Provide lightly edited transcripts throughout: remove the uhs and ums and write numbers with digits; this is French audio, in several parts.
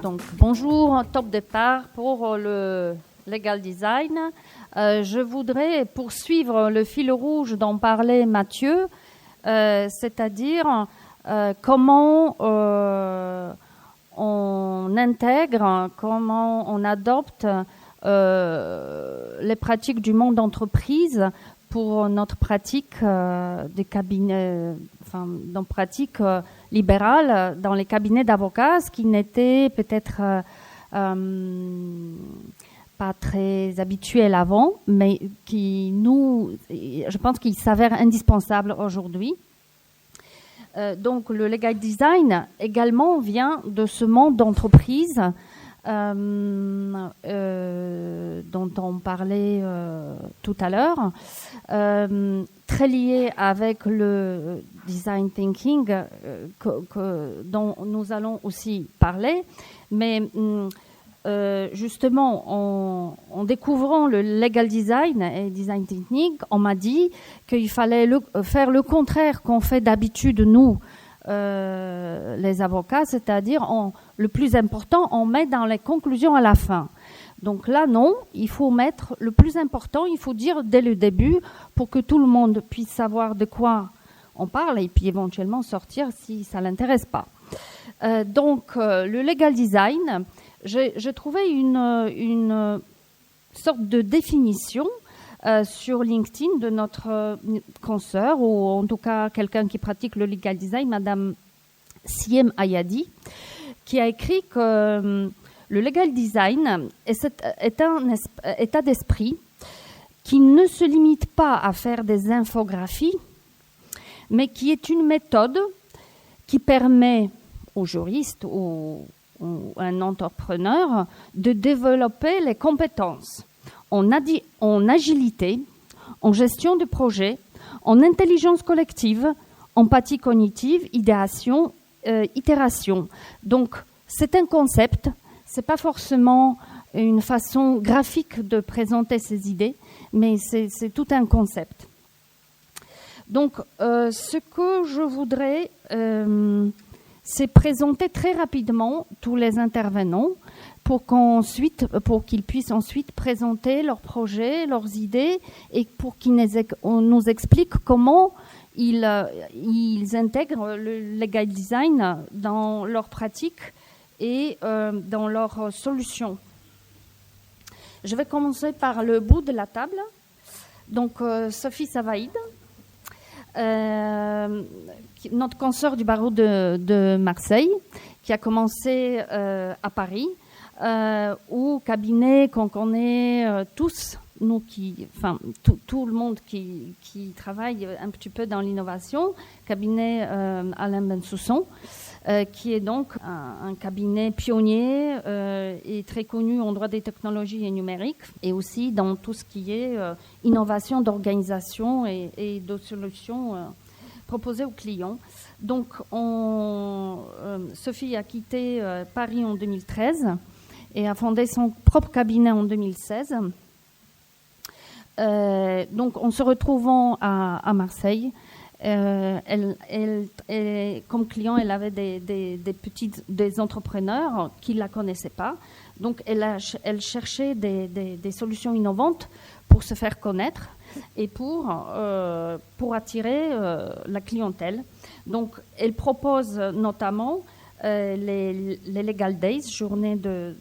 Donc, bonjour, top départ pour le Legal Design. Je voudrais poursuivre le fil rouge dont parlait Mathieu, c'est-à-dire comment on intègre, comment on adopte les pratiques du monde d'entreprise pour notre pratique des cabinets, enfin, dans pratique libérale dans les cabinets d'avocats, ce qui n'était peut-être pas très habituel avant, mais qui je pense qu'il s'avère indispensable aujourd'hui. Donc le legal design également vient de ce monde d'entreprise dont on parlait tout à l'heure, très lié avec le design thinking dont nous allons aussi parler, mais justement en découvrant le legal design et design technique, on m'a dit qu'il fallait faire le contraire qu'on fait d'habitude nous, les avocats, c'est-à-dire le plus important, on met dans les conclusions à la fin. Donc là, non, il faut mettre le plus important, il faut dire dès le début pour que tout le monde puisse savoir de quoi on parle et puis éventuellement sortir si ça ne l'intéresse pas. Donc, le legal design, j'ai trouvé une sorte de définition sur LinkedIn de notre consoeur, ou en tout cas quelqu'un qui pratique le legal design, Madame Siem Ayadi, qui a écrit que le legal design est un état d'esprit qui ne se limite pas à faire des infographies, mais qui est une méthode qui permet aux juristes ou à un entrepreneur de développer les compétences en agilité, en gestion de projet, en intelligence collective, empathie cognitive, idéation, itération. Donc, c'est un concept, c'est pas forcément une façon graphique de présenter ses idées, mais c'est tout un concept. Donc, ce que je voudrais, c'est présenter très rapidement tous les intervenants pour qu'ils puissent ensuite présenter leurs projets, leurs idées et pour qu'ils nous expliquent comment ils intègrent le legal design dans leur pratique et dans leurs solutions. Je vais commencer par le bout de la table. Donc, Sophie Savaïd, notre consoeur du barreau de Marseille, qui a commencé à Paris, au cabinet qu'on connaît tous, nous tout le monde qui travaille un petit peu dans l'innovation, cabinet Alain Bensoussan, qui est donc un cabinet pionnier et très connu en droit des technologies et numériques, et aussi dans tout ce qui est innovation d'organisation et de solutions proposées aux clients. Donc, Sophie a quitté Paris en 2013 et a fondé son propre cabinet en 2016. Donc, en se retrouvant à Marseille, comme client, elle avait des entrepreneurs qui ne la connaissaient pas. Donc, elle cherchait des solutions innovantes pour se faire connaître et pour attirer la clientèle. Donc, elle propose notamment les Legal Days, journées de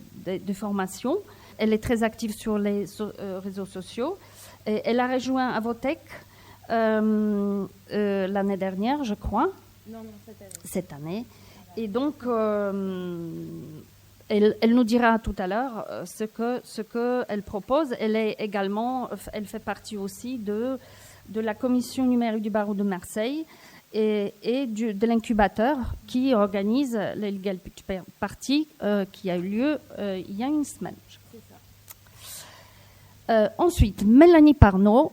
formation. Elle est très active sur les réseaux sociaux. Et elle a rejoint Avotech l'année dernière, je crois. Non, cette année. Cette année. Et donc, elle nous dira tout à l'heure ce qu'elle propose. Elle fait partie aussi de la commission numérique du barreau de Marseille et de l'incubateur qui organise les Legal Party qui a eu lieu il y a une semaine. C'est ça. Ensuite, Mélanie Parnot,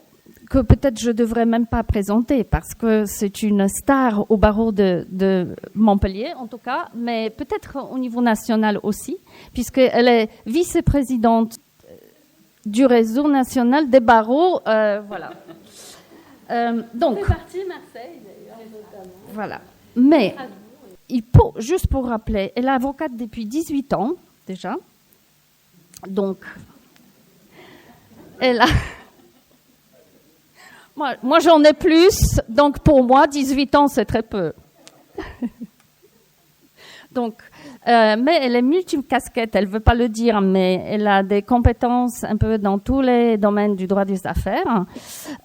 que peut-être je ne devrais même pas présenter parce que c'est une star au barreau de Montpellier, en tout cas, mais peut-être au niveau national aussi, puisqu'elle est vice-présidente du réseau national des barreaux. Voilà. Donc, c'est parti Marseille, d'ailleurs, notamment. Voilà. Mais, juste pour rappeler, elle est avocate depuis 18 ans. déjà. Donc, elle a... Moi, j'en ai plus, donc pour moi, 18 ans, c'est très peu. Donc, mais elle est multicasquette, elle ne veut pas le dire, mais elle a des compétences un peu dans tous les domaines du droit des affaires,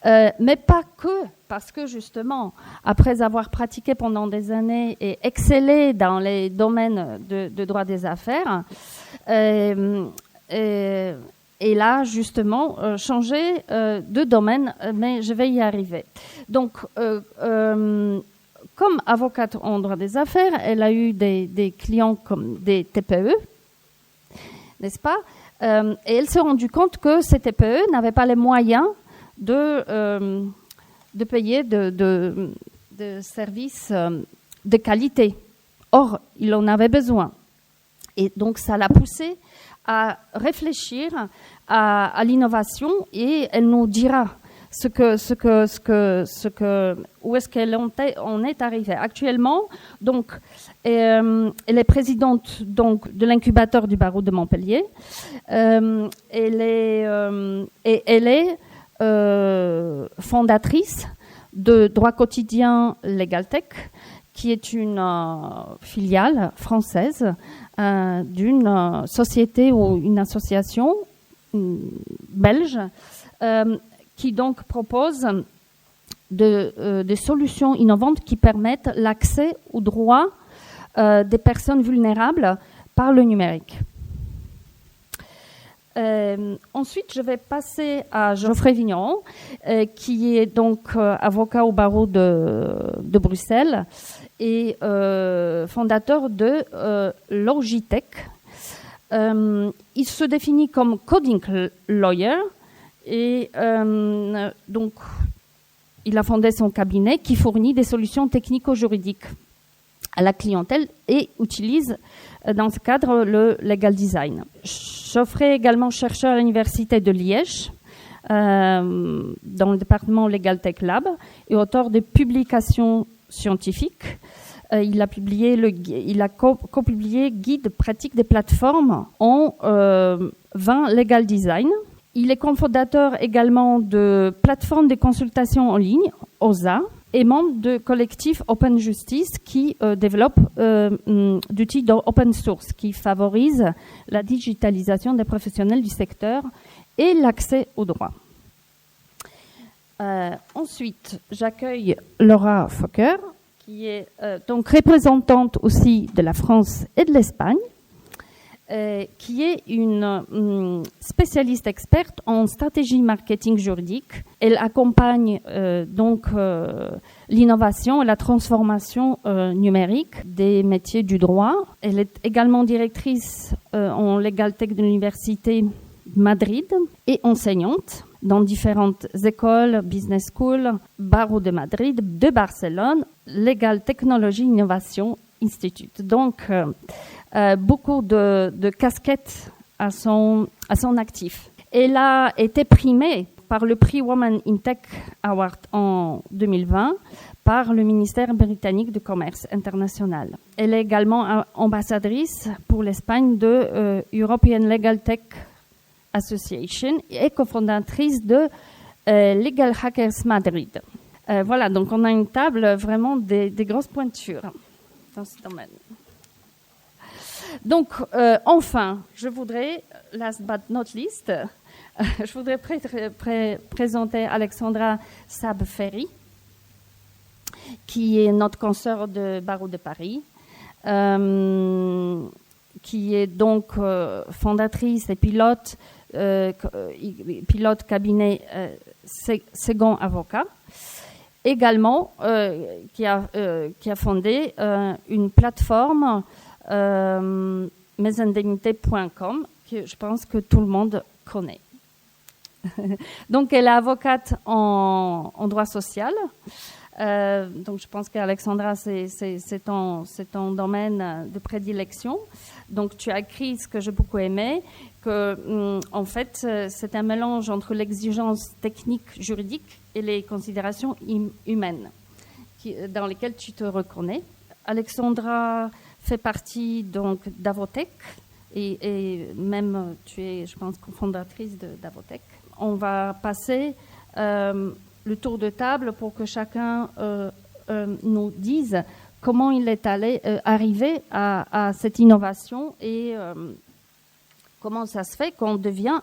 mais pas que, parce que justement, après avoir pratiqué pendant des années et excellé dans les domaines de droit des affaires, elle a justement changé de domaine, mais je vais y arriver. Donc, comme avocate en droit des affaires, elle a eu des clients comme des TPE, n'est-ce pas? Et elle s'est rendue compte que ces TPE n'avaient pas les moyens de payer de services de qualité. Or, il en avait besoin. Et donc, ça l'a poussée à réfléchir à l'innovation et elle nous dira où est-ce qu'elle en est arrivée. Actuellement, donc, elle est présidente donc, de l'incubateur du barreau de Montpellier. Elle est fondatrice de Droit Quotidien LegalTech, qui est une filiale française d'une société ou une association belge qui donc propose des solutions innovantes qui permettent l'accès aux droits des personnes vulnérables par le numérique. Ensuite, je vais passer à Geoffrey Vigneron, qui est donc avocat au barreau de Bruxelles et fondateur de Logitech. Il se définit comme coding lawyer et donc il a fondé son cabinet qui fournit des solutions technico-juridiques à la clientèle et utilise dans ce cadre le legal design. Geoffrey est également chercheur à l'université de Liège dans le département Legal Tech Lab et auteur de publications scientifiques. Il a co-publié Guide pratique des plateformes en 20 legal design. Il est cofondateur également de plateformes de consultation en ligne, OSA, et membre de collectif Open Justice qui développe d'outils open source qui favorisent la digitalisation des professionnels du secteur et l'accès au droit. Ensuite, j'accueille Laura Fokker, qui est donc représentante aussi de la France et de l'Espagne, qui est une spécialiste experte en stratégie marketing juridique. Elle accompagne donc l'innovation et la transformation numérique des métiers du droit. Elle est également directrice en Legal Tech de l'Université de Madrid et enseignante dans différentes écoles, business school, barreau de Madrid, de Barcelone, Legal Technology Innovation Institute. Donc, beaucoup de casquettes à son actif. Elle a été primée par le prix Women in Tech Award en 2020 par le ministère britannique du Commerce international. Elle est également ambassadrice pour l'Espagne de European Legal Tech Association et cofondatrice de Legal Hackers Madrid. Voilà, donc on a une table vraiment des grosses pointures dans ce domaine. Donc, enfin, je voudrais, last but not least, je voudrais présenter Alexandra Saab-Ferry, qui est notre consoeur de barreau de Paris, qui est donc fondatrice et pilote cabinet Second Avocat. Également, qui a fondé une plateforme mesindemnités.com que je pense que tout le monde connaît. Donc, elle est avocate en droit social. Donc, je pense qu'Alexandra, c'est ton domaine de prédilection. Donc, tu as écrit ce que j'ai beaucoup aimé, que, en fait, c'est un mélange entre l'exigence technique juridique et les considérations humaines dans lesquelles tu te reconnais. Alexandra fait partie donc d'Avotech, et même tu es, je pense, cofondatrice d'Avotech. On va passer le tour de table pour que chacun nous dise comment il est arrivé à cette innovation et comment ça se fait qu'on devient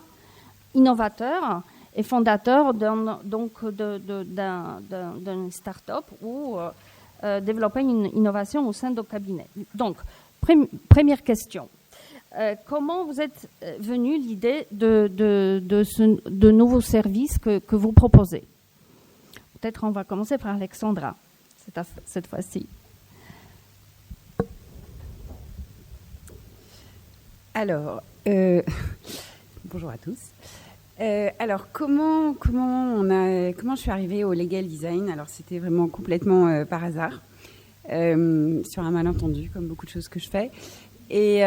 innovateur et fondateur d'une start-up ou développer une innovation au sein de cabinet. Donc, première question. Comment vous êtes venu l'idée de nouveaux services que vous proposez? Peut-être on va commencer par Alexandra, cette fois-ci. Alors, bonjour à tous. Alors, comment je suis arrivée au legal design? Alors, c'était vraiment complètement par hasard, sur un malentendu, comme beaucoup de choses que je fais. Et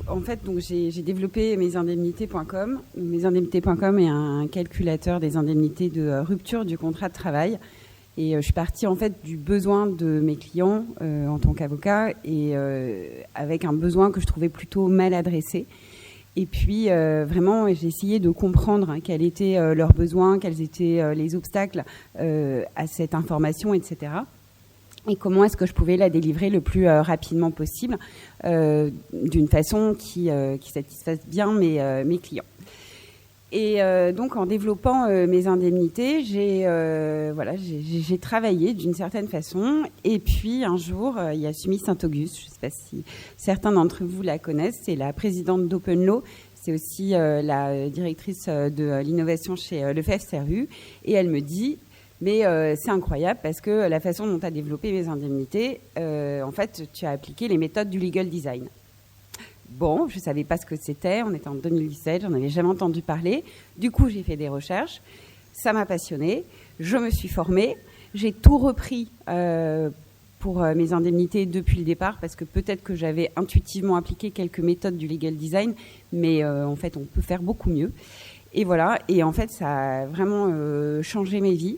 en fait, donc j'ai développé mesindemnités.com. Mesindemnités.com est un calculateur des indemnités de rupture du contrat de travail. Et je suis partie en fait du besoin de mes clients en tant qu'avocat et avec un besoin que je trouvais plutôt mal adressé. Et puis vraiment, j'ai essayé de comprendre quels étaient leurs besoins, quels étaient les obstacles à cette information, etc. Et comment est-ce que je pouvais la délivrer le plus rapidement possible d'une façon qui satisfasse bien mes clients. Et donc, en développant mes indemnités, j'ai travaillé d'une certaine façon. Et puis, un jour, il y a Sumi Saint-Auguste, je ne sais pas si certains d'entre vous la connaissent, c'est la présidente d'Openlaw, c'est aussi la directrice de l'innovation chez Lefebvre CRU. Et elle me dit... Mais c'est incroyable parce que la façon dont tu as développé mes indemnités, en fait, tu as appliqué les méthodes du legal design. Bon, je ne savais pas ce que c'était. On était en 2017, j'en avais jamais entendu parler. Du coup, j'ai fait des recherches. Ça m'a passionnée. Je me suis formée. J'ai tout repris pour mes indemnités depuis le départ parce que peut-être que j'avais intuitivement appliqué quelques méthodes du legal design, mais en fait, on peut faire beaucoup mieux. Et voilà. Et en fait, ça a vraiment changé mes vies.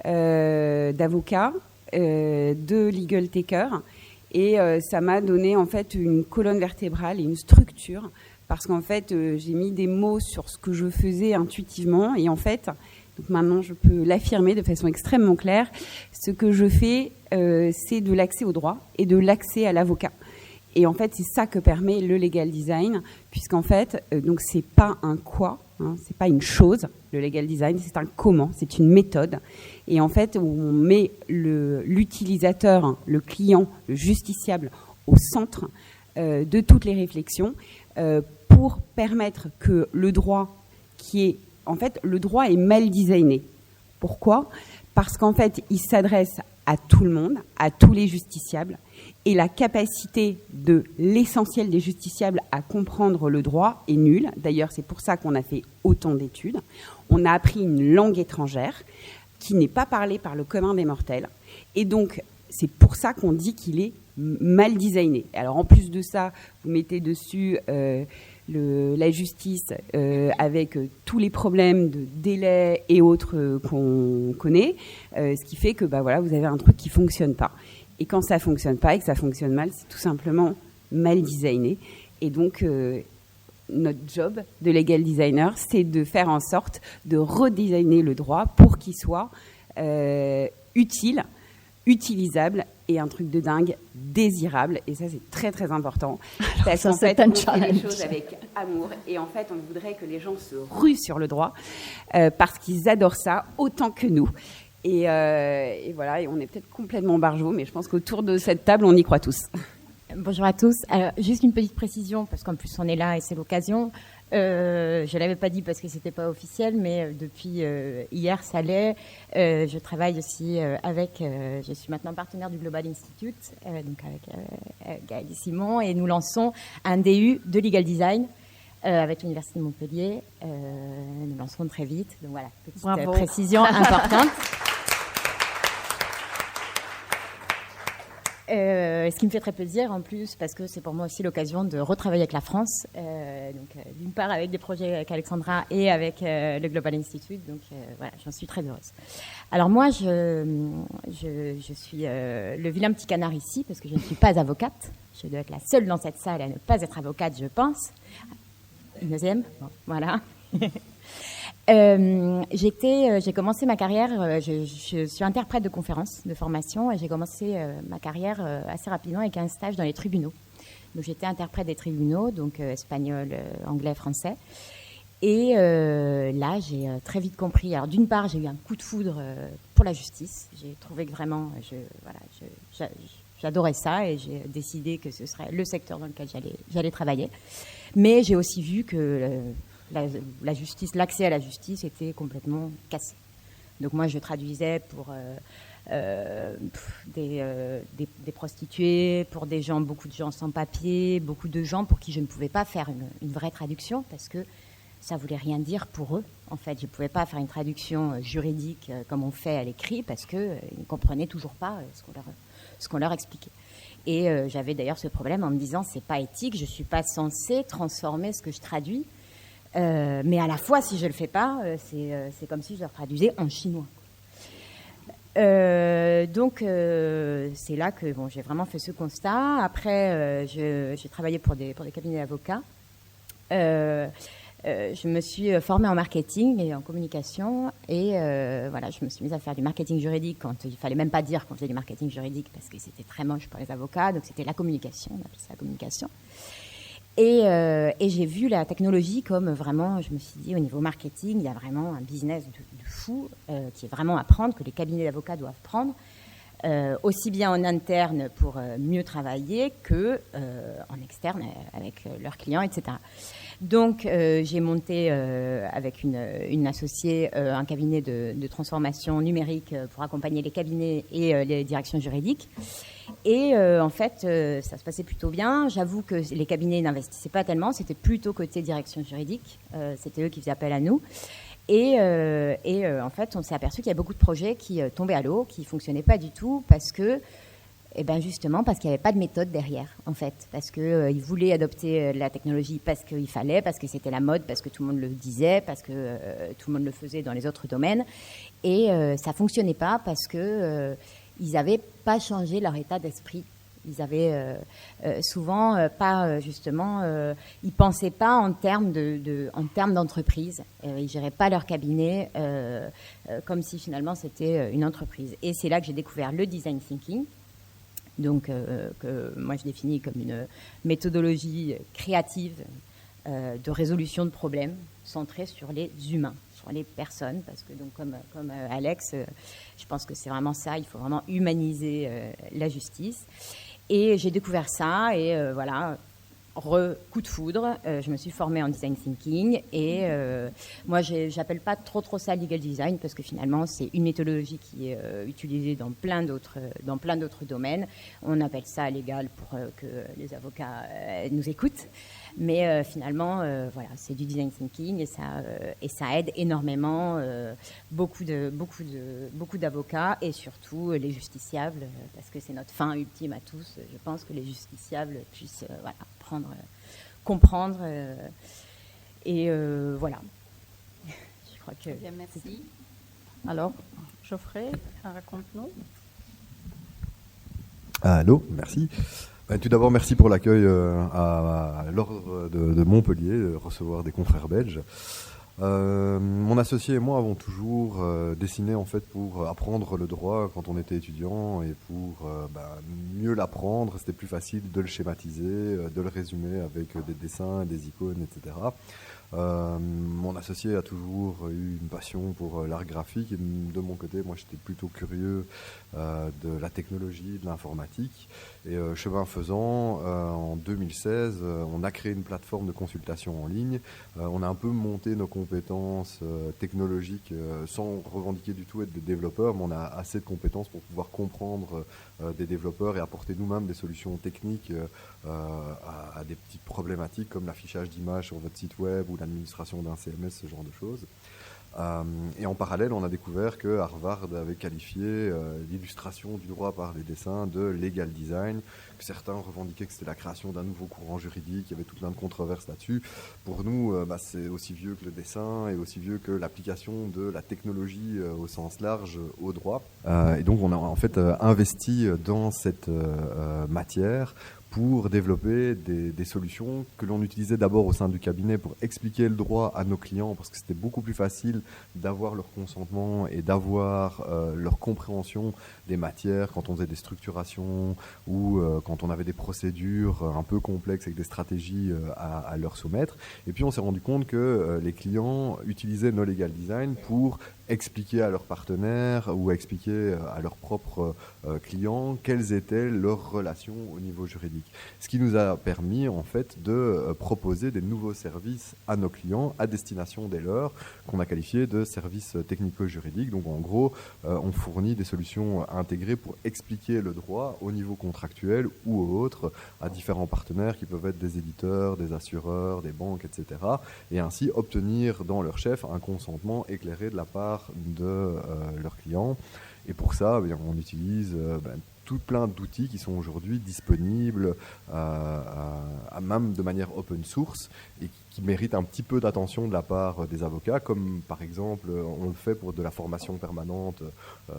D'avocat, de legal taker, et ça m'a donné en fait une colonne vertébrale et une structure parce qu'en fait j'ai mis des mots sur ce que je faisais intuitivement et en fait donc maintenant je peux l'affirmer de façon extrêmement claire, ce que je fais c'est de l'accès au droit et de l'accès à l'avocat. Et en fait, c'est ça que permet le legal design, puisqu'en fait, donc c'est pas un quoi, hein, c'est pas une chose, le legal design, c'est un comment, c'est une méthode. Et en fait, on met l'utilisateur, le client, le justiciable au centre de toutes les réflexions pour permettre que le droit en fait, le droit est mal designé. Pourquoi ? Parce qu'en fait, il s'adresse à tout le monde, à tous les justiciables, et la capacité de l'essentiel des justiciables à comprendre le droit est nulle. D'ailleurs, c'est pour ça qu'on a fait autant d'études. On a appris une langue étrangère qui n'est pas parlée par le commun des mortels. Et donc, c'est pour ça qu'on dit qu'il est mal designé. Alors, en plus de ça, vous mettez dessus la justice avec tous les problèmes de délai et autres qu'on connaît, ce qui fait que voilà, vous avez un truc qui ne fonctionne pas. Et quand ça ne fonctionne pas et que ça fonctionne mal, c'est tout simplement mal designé. Et donc, notre job de legal designer, c'est de faire en sorte de redesigner le droit pour qu'il soit utile, utilisable et un truc de dingue, désirable. Et ça, c'est très, très important. Parce qu'en fait, on fait les choses avec amour. Et en fait, on voudrait que les gens se ruent sur le droit parce qu'ils adorent ça autant que nous. Et voilà, et on est peut-être complètement barjots, mais je pense qu'autour de cette table, on y croit tous. Bonjour à tous. Alors, juste une petite précision, parce qu'en plus on est là et c'est l'occasion. Je ne l'avais pas dit parce que ce n'était pas officiel, mais depuis hier, ça l'est. Je travaille aussi je suis maintenant partenaire du Global Institute, donc avec Gaël et Simon, et nous lançons un DU de Legal Design avec l'Université de Montpellier. Nous lancerons très vite. Donc voilà, petite précision importante. Ce qui me fait très plaisir en plus, parce que c'est pour moi aussi l'occasion de retravailler avec la France. D'une part avec des projets avec Alexandra et avec le Global Institute. Donc voilà, j'en suis très heureuse. Alors moi, je suis le vilain petit canard ici, parce que je ne suis pas avocate. Je dois être la seule dans cette salle à ne pas être avocate, je pense. Une deuxième, bon, voilà. J'ai commencé ma carrière, je suis interprète de conférences, de formation, et j'ai commencé ma carrière assez rapidement avec un stage dans les tribunaux. Donc j'étais interprète des tribunaux, donc espagnol, anglais, français. Et là, j'ai très vite compris. Alors d'une part, j'ai eu un coup de foudre pour la justice. J'ai trouvé que vraiment, j'adorais ça, et j'ai décidé que ce serait le secteur dans lequel j'allais travailler. Mais j'ai aussi vu que la justice, l'accès à la justice était complètement cassé. Donc moi, je traduisais pour des prostituées, pour beaucoup de gens sans papier, beaucoup de gens pour qui je ne pouvais pas faire une vraie traduction, parce que ça voulait rien dire pour eux. En fait, je ne pouvais pas faire une traduction juridique comme on fait à l'écrit, parce qu'ils ne comprenaient toujours pas ce qu'on leur expliquait. Et j'avais d'ailleurs ce problème en me disant, c'est pas éthique, je ne suis pas censée transformer ce que je traduis. Mais à la fois, si je ne le fais pas, c'est comme si je le traduisais en chinois. Donc, c'est là que j'ai vraiment fait ce constat. Après, j'ai travaillé pour des cabinets d'avocats. Je me suis formée en marketing et en communication. Et voilà, je me suis mise à faire du marketing juridique quand il ne fallait même pas dire qu'on faisait du marketing juridique, parce que c'était très moche pour les avocats. Donc, c'était la communication, on appelait ça la communication. Et j'ai vu la technologie comme vraiment, je me suis dit, au niveau marketing, il y a vraiment un business de fou qui est vraiment à prendre, que les cabinets d'avocats doivent prendre, aussi bien en interne pour mieux travailler que en externe avec leurs clients, etc. Donc, j'ai monté avec une associée un cabinet de transformation numérique pour accompagner les cabinets et les directions juridiques. Et en fait, ça se passait plutôt bien. J'avoue que les cabinets n'investissaient pas tellement. C'était plutôt côté direction juridique. C'était eux qui faisaient appel à nous. Et en fait, on s'est aperçu qu'il y avait beaucoup de projets qui tombaient à l'eau, qui ne fonctionnaient pas du tout parce que, justement, parce qu'il n'y avait pas de méthode derrière, en fait. Parce qu'ils voulaient adopter la technologie parce qu'il fallait, parce que c'était la mode, parce que tout le monde le disait, parce que tout le monde le faisait dans les autres domaines. Et ça ne fonctionnait pas parce que... ils n'avaient pas changé leur état d'esprit. Ils avaient souvent pas, justement, ils ne pensaient pas en termes d'entreprise. Ils ne géraient pas leur cabinet comme si finalement c'était une entreprise. Et c'est là que j'ai découvert le design thinking, donc, que moi je définis comme une méthodologie créative de résolution de problèmes centrée sur les humains, sur les personnes, parce que donc comme Alex, je pense que c'est vraiment ça, il faut vraiment humaniser la justice. Et j'ai découvert ça et voilà, coup de foudre, je me suis formée en design thinking et moi j'appelle pas trop ça legal design parce que finalement c'est une méthodologie qui est utilisée dans plein d'autres domaines. On appelle ça légal pour que les avocats nous écoutent. Mais finalement, voilà, c'est du design thinking et ça aide énormément beaucoup d'avocats et surtout les justiciables, parce que c'est notre fin ultime à tous. Je pense que les justiciables puissent comprendre et voilà. Je crois que. Bien, merci. Alors, Geoffrey, raconte-nous. Allô, merci. Tout d'abord, merci pour l'accueil à l'Ordre de Montpellier, recevoir des confrères belges. Mon associé et moi avons toujours dessiné en fait pour apprendre le droit quand on était étudiant et pour mieux l'apprendre. C'était plus facile de le schématiser, de le résumer avec des dessins, des icônes, etc. Mon associé a toujours eu une passion pour l'art graphique et de mon côté, moi j'étais plutôt curieux de la technologie, de l'informatique et chemin faisant, en 2016, on a créé une plateforme de consultation en ligne. On a un peu monté nos compétences technologiques sans revendiquer du tout être des développeurs, mais on a assez de compétences pour pouvoir comprendre des développeurs et apporter nous-mêmes des solutions techniques à des petites problématiques comme l'affichage d'images sur votre site web ou l'administration d'un CMS, ce genre de choses. Et en parallèle, on a découvert que Harvard avait qualifié l'illustration du droit par les dessins de legal design, que certains revendiquaient que c'était la création d'un nouveau courant juridique, il y avait tout plein de controverses là-dessus. Pour nous, c'est aussi vieux que le dessin et aussi vieux que l'application de la technologie au sens large au droit. Et donc on a en fait investi dans cette matière pour développer des solutions que l'on utilisait d'abord au sein du cabinet pour expliquer le droit à nos clients, parce que c'était beaucoup plus facile d'avoir leur consentement et d'avoir leur compréhension des matières quand on faisait des structurations ou quand on avait des procédures un peu complexes avec des stratégies à leur soumettre. Et puis on s'est rendu compte que les clients utilisaient nos legal design pour expliquer à leurs partenaires ou expliquer à leurs propres clients quelles étaient leurs relations au niveau juridique. Ce qui nous a permis en fait de proposer des nouveaux services à nos clients à destination des leurs, qu'on a qualifiés de services technico-juridiques. Donc en gros, on fournit des solutions intégrées pour expliquer le droit au niveau contractuel ou autre à différents partenaires qui peuvent être des éditeurs, des assureurs, des banques, etc. Et ainsi obtenir dans leur chef un consentement éclairé de la part de leurs clients. Et pour ça, on utilise tout plein d'outils qui sont aujourd'hui disponibles même de manière open source et qui méritent un petit peu d'attention de la part des avocats, comme par exemple on le fait pour de la formation permanente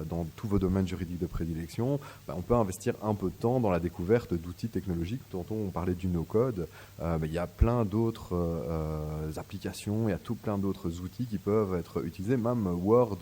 dans tous vos domaines juridiques de prédilection. On peut investir un peu de temps dans la découverte d'outils technologiques. Tantôt on parlait du no-code, il y a plein d'autres applications, il y a tout plein d'autres outils qui peuvent être utilisés, même Word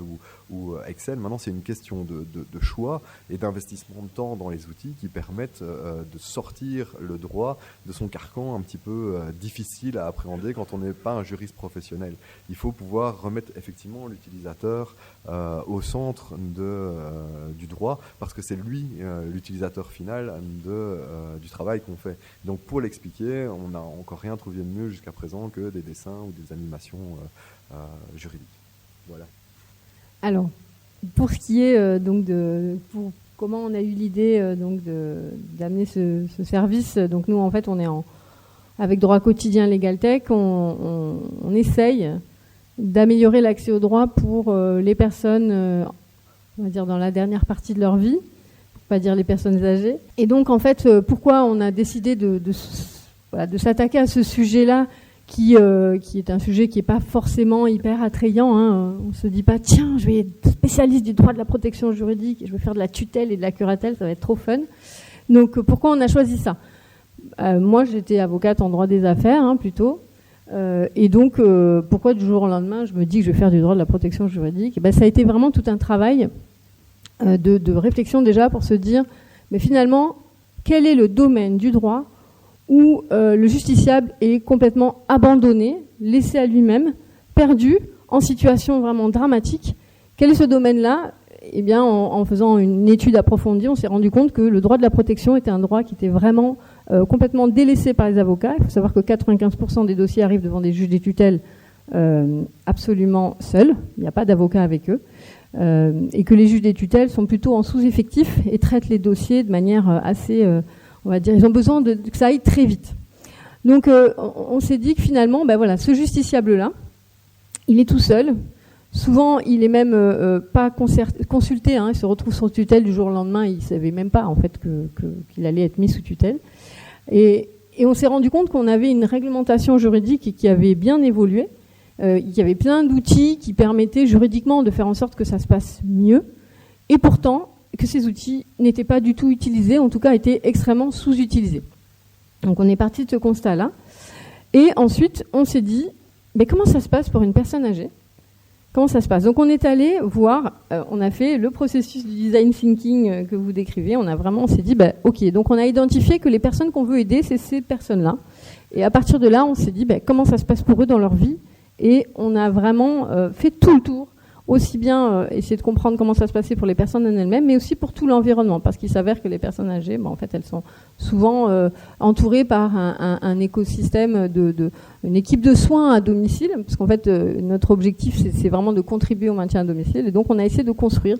ou Excel. Maintenant c'est une question de choix et d'investissement de temps dans les outils qui permettent de sortir le droit de son carcan un petit peu difficile à appréhender quand on n'est pas un juriste professionnel. Il faut pouvoir remettre effectivement l'utilisateur au centre du droit, parce que c'est lui l'utilisateur final du travail qu'on fait. Donc pour l'expliquer, on n'a encore rien trouvé de mieux jusqu'à présent que des dessins ou des animations juridiques. Voilà. Alors, pour ce qui est pour comment on a eu l'idée d'amener ce service, donc nous en fait on est avec Droit Quotidien LegalTech, on essaye d'améliorer l'accès au droit pour les personnes, on va dire dans la dernière partie de leur vie, pour pas dire les personnes âgées. Et donc en fait, pourquoi on a décidé de s'attaquer à ce sujet-là, qui est un sujet qui n'est pas forcément hyper attrayant. On ne se dit pas, tiens, je vais être spécialiste du droit de la protection juridique et je vais faire de la tutelle et de la curatelle, ça va être trop fun. Donc pourquoi on a choisi ça ? Moi, j'étais avocate en droit des affaires, plutôt. Et donc, pourquoi du jour au lendemain, je me dis que je vais faire du droit de la protection juridique ? Ça a été vraiment tout un travail de réflexion déjà pour se dire, mais finalement, quel est le domaine du droit où le justiciable est complètement abandonné, laissé à lui-même, perdu, en situation vraiment dramatique. Quel est ce domaine-là ? Eh bien, en faisant une étude approfondie, on s'est rendu compte que le droit de la protection était un droit qui était vraiment complètement délaissé par les avocats. Il faut savoir que 95% des dossiers arrivent devant des juges des tutelles absolument seuls. Il n'y a pas d'avocat avec eux. Et que les juges des tutelles sont plutôt en sous-effectif et traitent les dossiers de manière assez... on va dire, ils ont besoin que ça aille très vite. Donc, on s'est dit que finalement, ce justiciable-là, il est tout seul. Souvent, il est même pas consulté. Il se retrouve sous tutelle du jour au lendemain. Il savait même pas en fait qu'il allait être mis sous tutelle. Et on s'est rendu compte qu'on avait une réglementation juridique qui avait bien évolué. Il y avait plein d'outils qui permettaient juridiquement de faire en sorte que ça se passe mieux. Et pourtant, que ces outils n'étaient pas du tout utilisés, en tout cas étaient extrêmement sous-utilisés. Donc on est parti de ce constat-là. Et ensuite, on s'est dit, comment ça se passe pour une personne âgée ? Comment ça se passe ? Donc on est allé voir, on a fait le processus du design thinking que vous décrivez. On s'est dit, ok, donc on a identifié que les personnes qu'on veut aider, c'est ces personnes-là. Et à partir de là, on s'est dit, comment ça se passe pour eux dans leur vie ? Et on a vraiment fait tout le tour, aussi bien essayer de comprendre comment ça se passait pour les personnes en elles-mêmes, mais aussi pour tout l'environnement, parce qu'il s'avère que les personnes âgées, en fait, elles sont souvent entourées par un écosystème une équipe de soins à domicile, parce qu'en fait, notre objectif, c'est vraiment de contribuer au maintien à domicile, et donc on a essayé de construire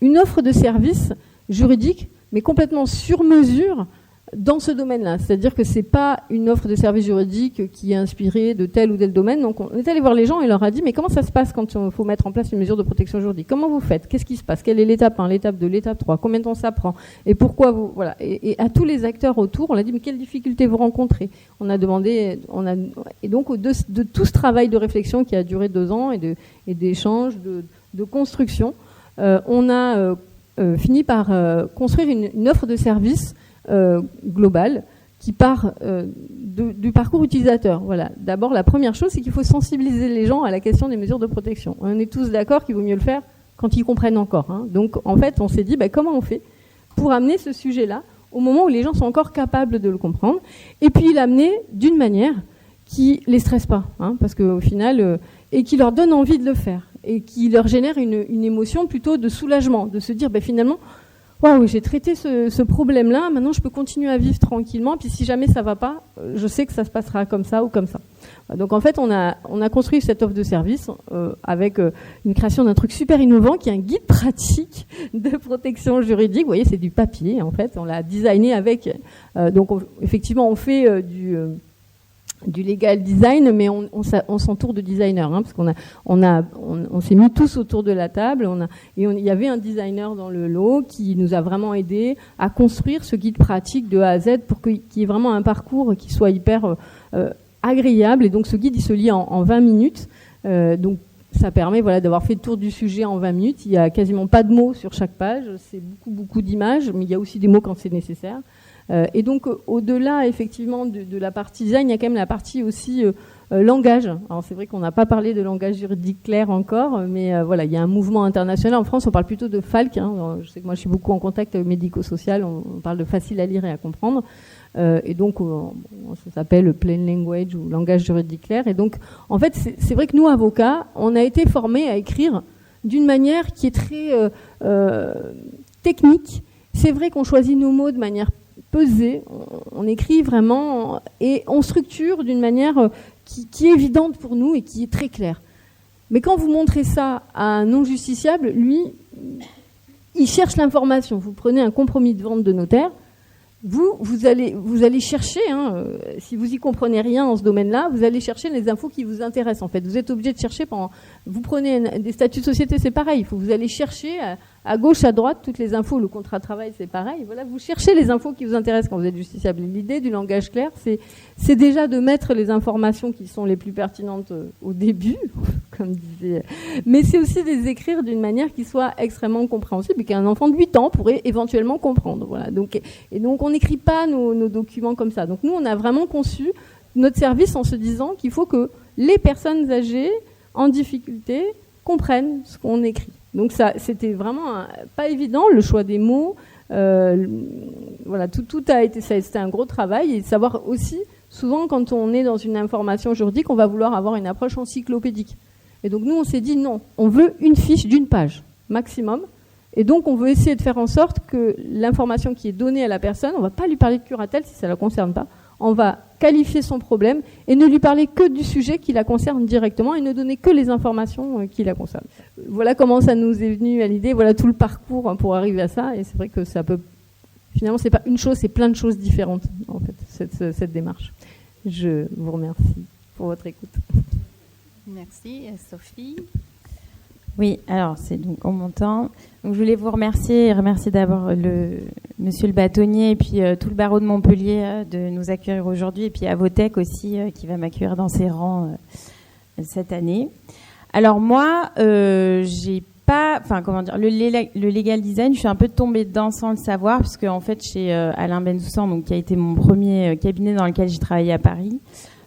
une offre de services juridiques, mais complètement sur mesure, dans ce domaine-là. C'est-à-dire que c'est pas une offre de service juridique qui est inspirée de tel ou tel domaine. Donc on est allé voir les gens et leur a dit mais comment ça se passe quand il faut mettre en place une mesure de protection juridique? Comment vous faites? Qu'est-ce qui se passe? Quelle est l'étape 1, l'étape 2, l'étape 3? Combien de temps ça prend? Et pourquoi vous... Voilà. Et à tous les acteurs autour, on a dit mais quelles difficultés vous rencontrez? On a demandé... Et donc de tout ce travail de réflexion qui a duré 2 ans et d'échanges, de construction, on a fini par construire une offre de service global qui part du parcours utilisateur. Voilà. D'abord, la première chose, c'est qu'il faut sensibiliser les gens à la question des mesures de protection. On est tous d'accord qu'il vaut mieux le faire quand ils comprennent encore. Hein. Donc, en fait, on s'est dit, comment on fait pour amener ce sujet-là au moment où les gens sont encore capables de le comprendre, et puis l'amener d'une manière qui les stresse pas, hein, parce qu'au final, et qui leur donne envie de le faire, et qui leur génère une émotion plutôt de soulagement, de se dire, finalement, waouh, j'ai traité ce problème-là, maintenant je peux continuer à vivre tranquillement, puis si jamais ça va pas, je sais que ça se passera comme ça ou comme ça. Donc en fait, on a construit cette offre de service avec une création d'un truc super innovant qui est un guide pratique de protection juridique. Vous voyez, c'est du papier, en fait, on l'a designé avec... donc effectivement, on fait du legal design, mais on s'entoure de designers, hein, parce on s'est mis tous autour de la table, il y avait un designer dans le lot qui nous a vraiment aidé à construire ce guide pratique de A à Z pour qu'il y ait vraiment un parcours qui soit hyper agréable. Et donc ce guide, il se lit en 20 minutes, donc ça permet d'avoir fait le tour du sujet en 20 minutes. Il n'y a quasiment pas de mots sur chaque page, c'est beaucoup d'images, mais il y a aussi des mots quand c'est nécessaire. Et donc, au-delà, effectivement, de la partie design, il y a quand même la partie aussi langage. Alors, c'est vrai qu'on n'a pas parlé de langage juridique clair encore, mais il y a un mouvement international. En France, on parle plutôt de FALC. Hein. Je sais que moi, je suis beaucoup en contact médico-social. On parle de facile à lire et à comprendre. Et donc, ça s'appelle plain language ou langage juridique clair. Et donc, en fait, c'est vrai que nous, avocats, on a été formés à écrire d'une manière qui est très technique. C'est vrai qu'on choisit nos mots de manière pesé, on écrit vraiment et on structure d'une manière qui est évidente pour nous et qui est très claire. Mais quand vous montrez ça à un non-justiciable, lui, il cherche l'information. Vous prenez un compromis de vente de notaire, vous allez chercher, hein, si vous y comprenez rien dans ce domaine-là, vous allez chercher les infos qui vous intéressent. En fait, vous êtes obligé de chercher vous prenez des statuts de société, c'est pareil. Vous allez chercher à gauche, à droite, toutes les infos. Le contrat de travail, c'est pareil. Voilà, vous cherchez les infos qui vous intéressent quand vous êtes justiciable. L'idée du langage clair, c'est déjà de mettre les informations qui sont les plus pertinentes au début, comme disait. Mais c'est aussi de les écrire d'une manière qui soit extrêmement compréhensible et qu'un enfant de 8 ans pourrait éventuellement comprendre. Voilà. Donc on n'écrit pas nos documents comme ça. Donc nous, on a vraiment conçu notre service en se disant qu'il faut que les personnes âgées en difficulté comprennent ce qu'on écrit. Donc ça, c'était vraiment pas évident, le choix des mots. Tout a été, c'était un gros travail. Et savoir aussi, souvent quand on est dans une information juridique, on va vouloir avoir une approche encyclopédique. Et donc nous, on s'est dit non, on veut une fiche d'une page maximum. Et donc on veut essayer de faire en sorte que l'information qui est donnée à la personne, on ne va pas lui parler de curatelle si ça ne la concerne pas. On va qualifier son problème et ne lui parler que du sujet qui la concerne directement et ne donner que les informations qui la concernent. Voilà comment ça nous est venu à l'idée, voilà tout le parcours pour arriver à ça. Et c'est vrai que ça peut... Finalement, c'est pas une chose, c'est plein de choses différentes, en fait, cette démarche. Je vous remercie pour votre écoute. Merci. Et Sophie ? Oui, alors c'est donc en montant. Donc je voulais vous remercier d'abord monsieur le bâtonnier et puis tout le barreau de Montpellier de nous accueillir aujourd'hui et puis Avotech aussi qui va m'accueillir dans ses rangs cette année. Alors moi, j'ai pas, le legal design, je suis un peu tombée dedans sans le savoir parce que en fait chez Alain Bensoussan, donc qui a été mon premier cabinet dans lequel j'ai travaillé à Paris.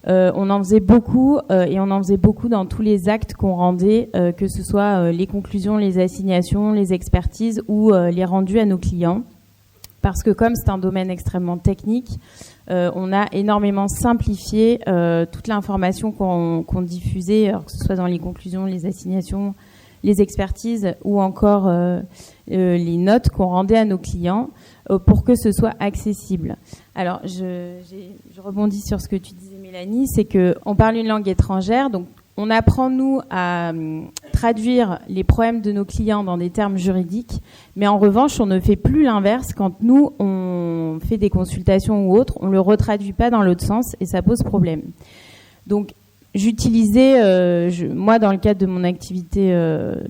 On en faisait beaucoup et on en faisait beaucoup dans tous les actes qu'on rendait, que ce soit les conclusions, les assignations, les expertises ou les rendus à nos clients. Parce que comme c'est un domaine extrêmement technique, on a énormément simplifié toute l'information qu'on diffusait, alors que ce soit dans les conclusions, les assignations, les expertises ou encore les notes qu'on rendait à nos clients pour que ce soit accessible. Alors, je rebondis sur ce que tu disais, Mélanie, c'est qu'on parle une langue étrangère, donc on apprend, nous, à traduire les problèmes de nos clients dans des termes juridiques, mais en revanche, on ne fait plus l'inverse. Quand nous, on fait des consultations ou autres, on ne le retraduit pas dans l'autre sens et ça pose problème. Donc, j'utilisais, moi, dans le cadre de mon activité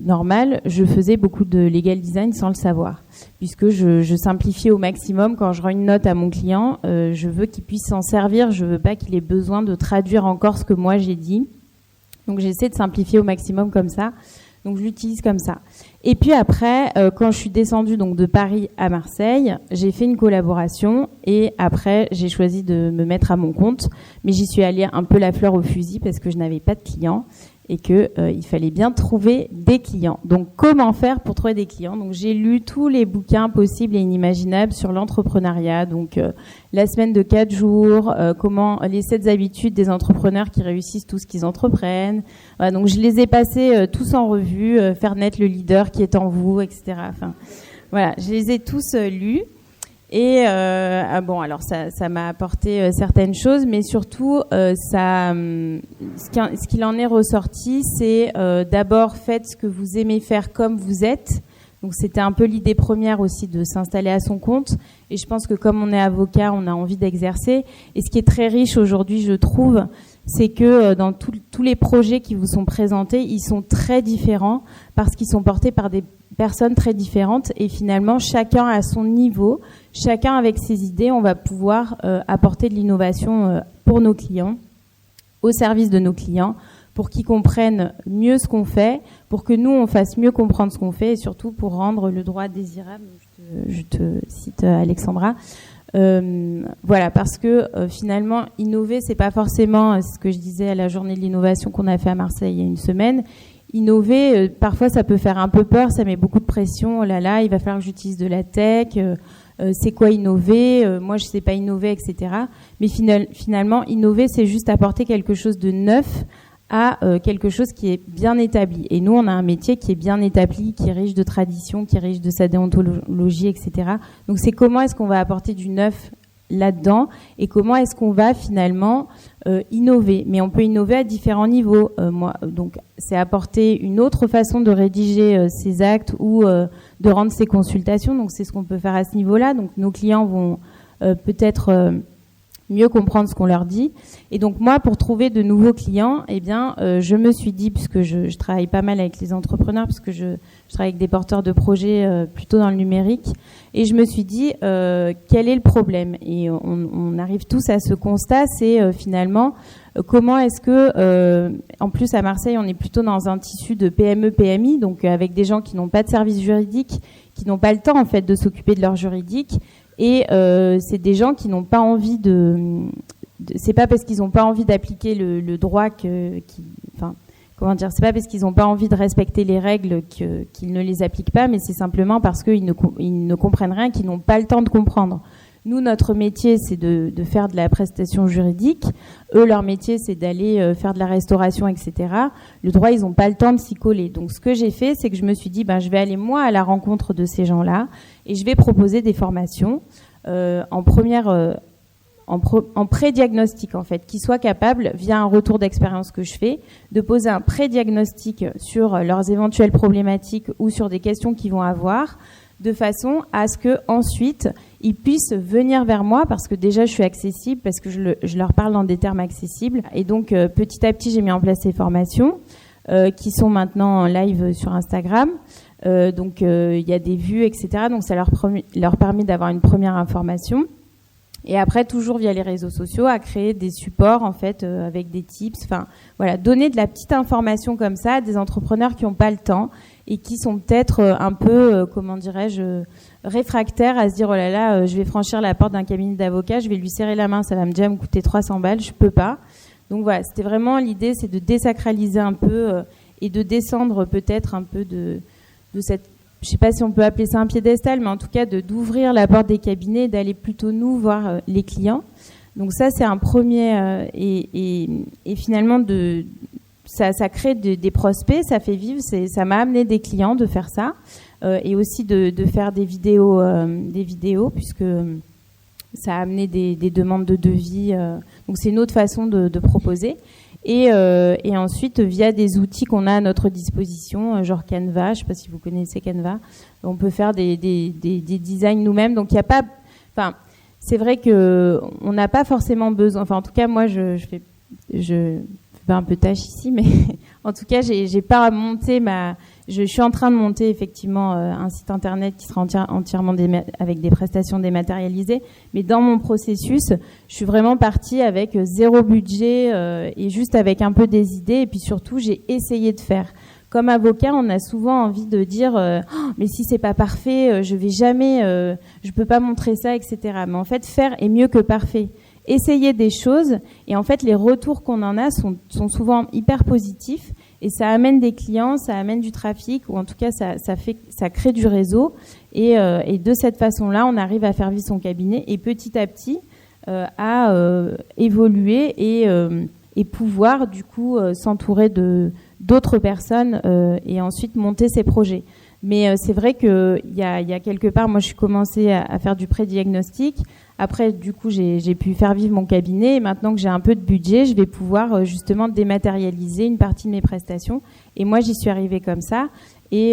normale, je faisais beaucoup de legal design sans le savoir, puisque je simplifiais au maximum. Quand je rends une note à mon client, je veux qu'il puisse s'en servir, je veux pas qu'il ait besoin de traduire encore ce que moi j'ai dit. Donc j'essaie de simplifier au maximum comme ça. Donc je l'utilise comme ça. Et puis après, quand je suis descendue donc de Paris à Marseille, j'ai fait une collaboration et après j'ai choisi de me mettre à mon compte. Mais j'y suis allée un peu la fleur au fusil parce que je n'avais pas de clients et que il fallait bien trouver des clients. Donc comment faire pour trouver des clients ? Donc j'ai lu tous les bouquins possibles et inimaginables sur l'entrepreneuriat. Donc la semaine de 4 jours, comment les 7 habitudes des entrepreneurs qui réussissent tout ce qu'ils entreprennent. Voilà, donc je les ai passés tous en revue, faire naître le leader qui est en vous, etc. Enfin voilà, je les ai tous lus. Et bon, alors ça m'a apporté certaines choses, mais surtout, ce qu'il en est ressorti, c'est d'abord faites ce que vous aimez faire comme vous êtes. Donc c'était un peu l'idée première aussi de s'installer à son compte. Et je pense que comme on est avocat, on a envie d'exercer. Et ce qui est très riche aujourd'hui, je trouve, c'est que dans tous les projets qui vous sont présentés, ils sont très différents parce qu'ils sont portés par des personnes très différentes et finalement chacun à son niveau, chacun avec ses idées, on va pouvoir apporter de l'innovation pour nos clients, au service de nos clients, pour qu'ils comprennent mieux ce qu'on fait, pour que nous on fasse mieux comprendre ce qu'on fait et surtout pour rendre le droit désirable. Je te cite Alexandra. Voilà, parce que finalement innover, c'est pas forcément ce que je disais à la journée de l'innovation qu'on a fait à Marseille il y a une semaine. Innover, parfois ça peut faire un peu peur, ça met beaucoup de pression. Oh là là, il va falloir que j'utilise de la tech. C'est quoi innover ? Moi, je sais pas innover, etc. Mais finalement, innover, c'est juste apporter quelque chose de neuf à quelque chose qui est bien établi. Et nous, on a un métier qui est bien établi, qui est riche de tradition, qui est riche de sa déontologie, etc. Donc, c'est comment est-ce qu'on va apporter du neuf là-dedans et comment est-ce qu'on va finalement innover. Mais on peut innover à différents niveaux. Donc, c'est apporter une autre façon de rédiger ses actes ou de rendre ses consultations. Donc, c'est ce qu'on peut faire à ce niveau-là. Donc, nos clients vont peut-être mieux comprendre ce qu'on leur dit. Et donc, moi, pour trouver de nouveaux clients, eh bien, je me suis dit, puisque je travaille pas mal avec les entrepreneurs, puisque je travaille avec des porteurs de projets plutôt dans le numérique, et je me suis dit, quel est le problème ? Et on arrive tous à ce constat, c'est finalement, comment est-ce que, en plus à Marseille, on est plutôt dans un tissu de PME, PMI, donc avec des gens qui n'ont pas de service juridique, qui n'ont pas le temps en fait de s'occuper de leur juridique, et c'est des gens qui n'ont pas envie c'est pas parce qu'ils n'ont pas envie d'appliquer le droit c'est pas parce qu'ils n'ont pas envie de respecter les règles qu'ils ne les appliquent pas, mais c'est simplement parce qu'ils ne comprennent rien, qu'ils n'ont pas le temps de comprendre. Nous, notre métier, c'est de faire de la prestation juridique. Eux, leur métier, c'est d'aller faire de la restauration, etc. Le droit, ils n'ont pas le temps de s'y coller. Donc, ce que j'ai fait, c'est que je me suis dit, je vais aller, moi, à la rencontre de ces gens-là et je vais proposer des formations en pré-diagnostic, en fait, qui soient capables, via un retour d'expérience que je fais, de poser un pré-diagnostic sur leurs éventuelles problématiques ou sur des questions qu'ils vont avoir, de façon à ce que ensuite ils puissent venir vers moi parce que déjà je suis accessible, parce que je leur parle dans des termes accessibles. Et donc petit à petit j'ai mis en place ces formations qui sont maintenant en live sur Instagram. Donc il y a des vues, etc. Donc ça leur permet d'avoir une première information. Et après, toujours via les réseaux sociaux, à créer des supports en fait avec des tips. Enfin, voilà, donner de la petite information comme ça à des entrepreneurs qui n'ont pas le temps et qui sont peut-être un peu, réfractaires à se dire oh là là, je vais franchir la porte d'un cabinet d'avocat, je vais lui serrer la main, ça va déjà me coûter 300 balles, je peux pas. Donc voilà, c'était vraiment l'idée, c'est de désacraliser un peu et de descendre peut-être un peu de cette, je sais pas si on peut appeler ça un piédestal, mais en tout cas d'ouvrir la porte des cabinets et d'aller plutôt nous voir les clients. Donc ça c'est un premier et finalement ça crée des prospects, ça fait vivre, ça m'a amené des clients de faire ça et aussi de faire des vidéos puisque ça a amené des demandes de devis. Donc c'est une autre façon de proposer. Et ensuite, via des outils qu'on a à notre disposition, genre Canva, je ne sais pas si vous connaissez Canva, on peut faire des designs nous-mêmes. Donc, il n'y a pas... Enfin, c'est vrai qu'on n'a pas forcément besoin... Enfin, en tout cas, moi, je fais un peu tâche ici, mais en tout cas, j'ai pas monté je suis en train de monter effectivement un site internet qui sera entièrement avec des prestations dématérialisées. Mais dans mon processus, je suis vraiment partie avec zéro budget et juste avec un peu des idées. Et puis surtout, j'ai essayé de faire. Comme avocat, on a souvent envie de dire oh, mais si c'est pas parfait, je vais jamais, je peux pas montrer ça, etc. Mais en fait, faire est mieux que parfait. Essayer des choses et en fait, les retours qu'on en a sont souvent hyper positifs. Et ça amène des clients, ça amène du trafic, ou en tout cas, ça crée du réseau. Et de cette façon-là, on arrive à faire vivre son cabinet et petit à petit à évoluer et pouvoir du coup s'entourer d'autres personnes et ensuite monter ses projets. Mais c'est vrai qu'il y a quelque part, moi je suis commencé à faire du pré-diagnostic. Après, du coup, j'ai pu faire vivre mon cabinet. Et maintenant que j'ai un peu de budget, je vais pouvoir justement dématérialiser une partie de mes prestations. Et moi, j'y suis arrivée comme ça. Et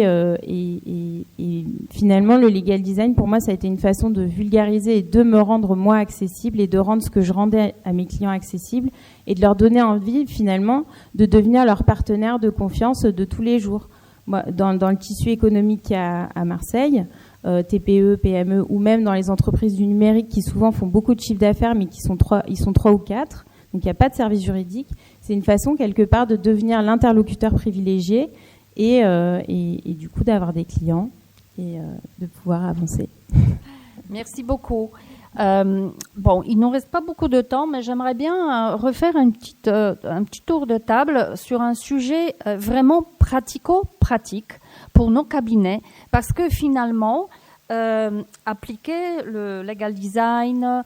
finalement, le legal design, pour moi, ça a été une façon de vulgariser et de me rendre, moi, accessible et de rendre ce que je rendais à mes clients accessible et de leur donner envie, finalement, de devenir leur partenaire de confiance de tous les jours. Moi, dans le tissu économique à Marseille, TPE, PME ou même dans les entreprises du numérique qui souvent font beaucoup de chiffre d'affaires mais ils sont 3 ou 4, donc il n'y a pas de service juridique. C'est une façon quelque part de devenir l'interlocuteur privilégié et du coup d'avoir des clients et de pouvoir avancer. Merci beaucoup. Bon, il nous reste pas beaucoup de temps, mais j'aimerais bien refaire un petit tour de table sur un sujet vraiment pratico-pratique pour nos cabinets, parce que finalement, appliquer le legal design,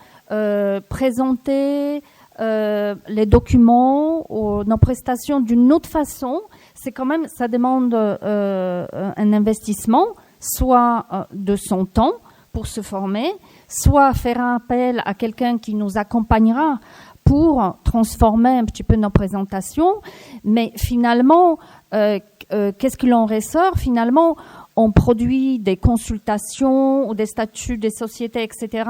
présenter les documents ou nos prestations d'une autre façon, c'est quand même, ça demande un investissement, soit de son temps pour se former, soit faire un appel à quelqu'un qui nous accompagnera pour transformer un petit peu nos présentations. Mais finalement, qu'est-ce qu'il en ressort? Finalement, on produit des consultations ou des statuts des sociétés, etc.,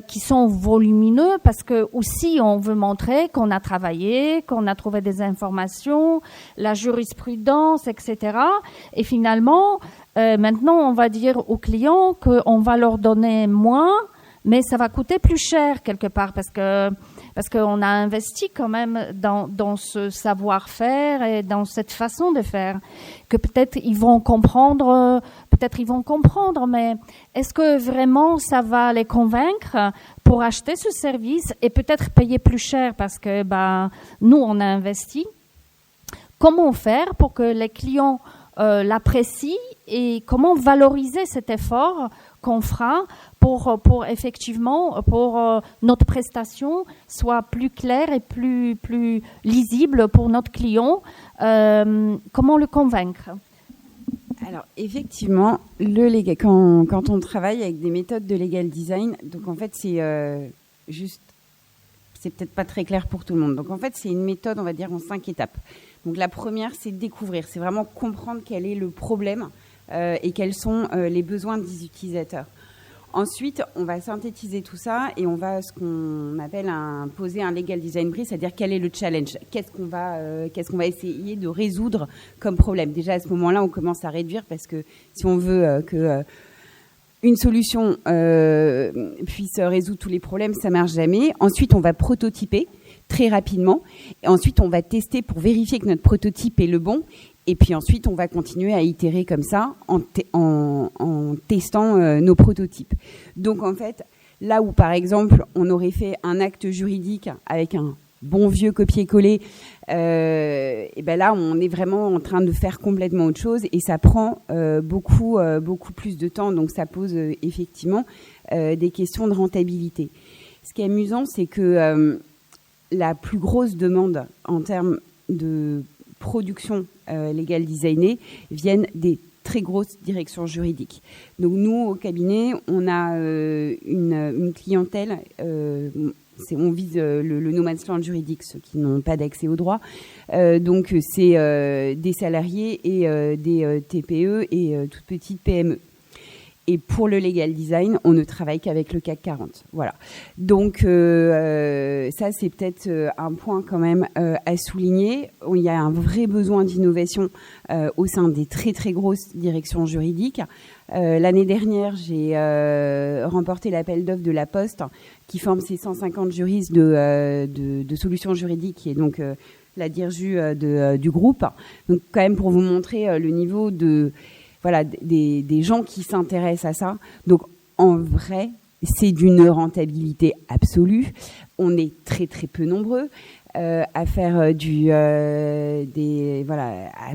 qui sont volumineux parce que aussi on veut montrer qu'on a travaillé, qu'on a trouvé des informations, la jurisprudence, etc. Et finalement, maintenant, on va dire aux clients qu'on va leur donner moins, mais ça va coûter plus cher quelque part parce qu'on a investi quand même dans ce savoir-faire et dans cette façon de faire, que peut-être ils vont comprendre, mais est-ce que vraiment ça va les convaincre pour acheter ce service et peut-être payer plus cher parce que nous on a investi? Comment faire pour que les clients l'apprécient et comment valoriser cet effort qu'on fera pour effectivement notre prestation soit plus claire et plus lisible pour notre client. Comment le convaincre? Alors effectivement, quand on travaille avec des méthodes de legal design, donc en fait c'est peut-être pas très clair pour tout le monde. Donc en fait c'est une méthode, on va dire, en 5 étapes. Donc la première, c'est de découvrir, c'est vraiment comprendre quel est le problème et quels sont les besoins des utilisateurs. Ensuite, on va synthétiser tout ça et on va ce qu'on appelle poser un legal design brief, c'est-à-dire quel est le challenge, qu'est-ce qu'on va essayer de résoudre comme problème. Déjà à ce moment-là, on commence à réduire parce que si on veut que une solution puisse résoudre tous les problèmes, ça marche jamais. Ensuite, on va prototyper très rapidement. Et ensuite, on va tester pour vérifier que notre prototype est le bon. Et puis ensuite, on va continuer à itérer comme ça en testant nos prototypes. Donc en fait, là où par exemple, on aurait fait un acte juridique avec un bon vieux copier-coller, et ben là, on est vraiment en train de faire complètement autre chose et ça prend beaucoup plus de temps. Donc ça pose effectivement des questions de rentabilité. Ce qui est amusant, c'est que la plus grosse demande en termes de production legal designée viennent des très grosses directions juridiques. Donc nous, au cabinet, on a une clientèle, on vise le no man's land juridique, ceux qui n'ont pas d'accès au droit. Donc c'est des salariés et des TPE et toutes petites PME. Et pour le legal design, on ne travaille qu'avec le CAC 40. Voilà. Donc ça, c'est peut-être un point quand même à souligner. Il y a un vrai besoin d'innovation au sein des très très grosses directions juridiques. L'année dernière, j'ai remporté l'appel d'offres de la Poste, qui forme ses 150 juristes de solutions juridiques, qui est donc la DIRJU du groupe. Donc quand même pour vous montrer le niveau des gens qui s'intéressent à ça. Donc, en vrai, c'est d'une rentabilité absolue. On est très, très peu nombreux à faire à